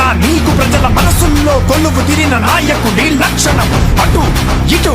ఉన్నా నీకు ప్రజల మనసుల్లో కొలువు తీరిన నాయకుడి లక్షణం. అటు ఇటు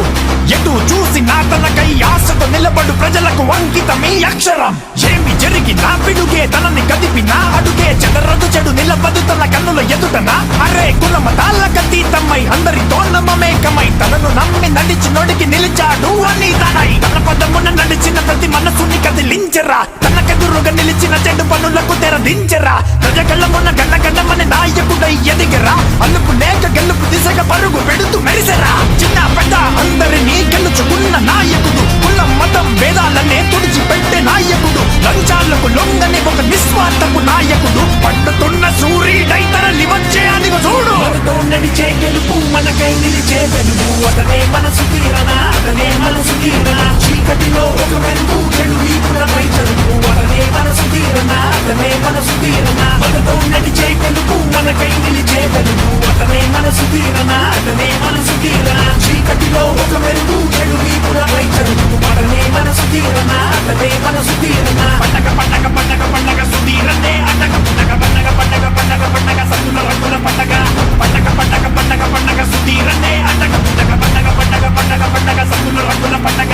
ఎటు చూసిన తనకై ఆశతో నిలబడు ప్రజలకు అంకితమీ అక్షరం. ఏమి జరిగినా పిడుగే తనని కదిపినా అడుగే చెదరదు చెడు నిలబదు తన కన్నుల ఎదుటన. అరే కులమతాలకతీతమై అందరితో నమ్మమేకమై తనను నమ్మి నడిచి నొడికి నిలిచాడు అని తనై. తన పదమున నడిచిన ప్రతి మనసుని కదిలించరా, తనకెదురుగా నిలిచిన చెడు పనులకు తెరదించరా. ప్రజగల్లమున్న గల్లగల్లమని నాయకుడై ఎదిగరా, అలుపు లేక గెలుపు దిశగా పరుగు పెడుతూ మెరిసెరా. చిన్న పెద్ద అందరినీ గెలుచుకున్న నాయకుడు, కులం మతం భేదాలనే తుడిచిపెట్టే నాయకుడు, లంచాలకు లొంగని ఒక నిస్వార్థపు నాయకుడు, పట్టుతున్న సూర్యుడై తరలి వచ్చే అదిగో చూడు. మనతో నడిచే గెలుపు మనకై నిలిచే వెలుగు, అతనే మనసు తీరన, అతనే మనసు తీరన. చీకటిలో ఒక వెలుగు చెడు వీపులపై చదువు, అతనే మనసు తీరన, అతనే మనసు తీరన. మనతో నడిచే గెలుపు మనకై నిలిచే వెలుగు, అతనే మనసు తీరన, అతనే మనసు తీరన. చీకటిలో ఒక వెలుగు చెడు వీపులపై చదువు, అతనే మనసు తీరన, అతనే మనసు తీరన. పండగ పండగ పండగ పండగ సుధీరనే అటక పండగ పండగ పండగ పండగ పండగ సత్తుల రంగుల పండగ. పండగ పండగ పండగ పండగ సుధీరనే అటక పండగ పండగ పండగ పండగ పండగ సత్తుల రంగుల పండగ.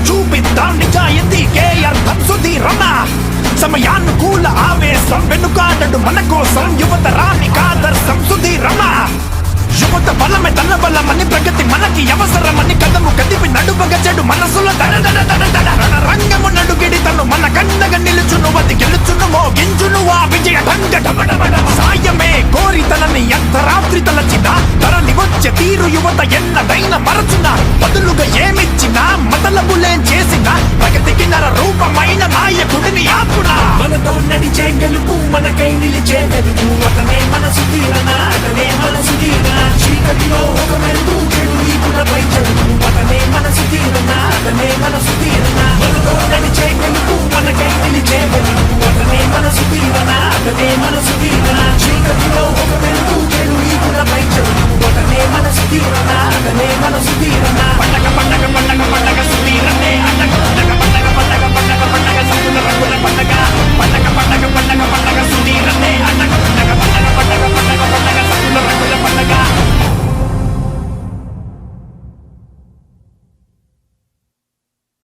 చూపిద్దాం నిజాయితీకే అర్థం సుధీరణ. సమయానుకూల ఆవేశం వెనుకాడడు మన కోసం, యువతరానికి ఆదర్శం సుధీరణ. యువత బలమే తన బలమని, ప్రగతి మనకి అవసరమని, కదము కదిపి నడుపగ చెడు మనసులో రంగము నడుగిడి తను మన కండగా నిలుచును, అది గెలుచును మోగించును ఆ విజయ సాయమే కోరి తనని అర్ధరాత్రి తలచిన, తరలి వచ్చే తీరు యువత ఎన్నడైన మరచున. బదులుగా ఏమిచ్చినా మతలబులేం చేసిన, ప్రగతికి నర రూపమైన నాయకుడిని ఆపున. మనతో నడిచే గెలుపు మనకై నిలిచే వెలుగు, అతనే మనసు తీరన, అతనే మనసు తీరన.